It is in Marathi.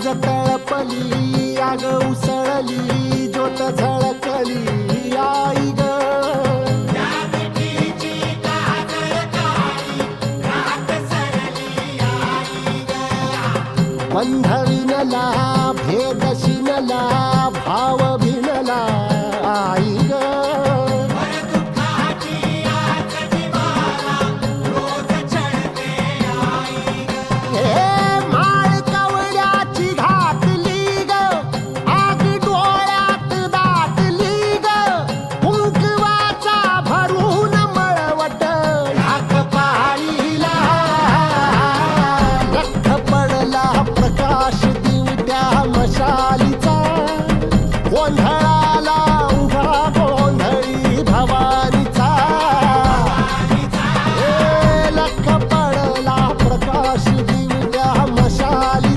तळपली आग उसळली ज्योत झळकली आई ग बंध विणला भेद शिनला भाव भिनला आई ग प्रकाश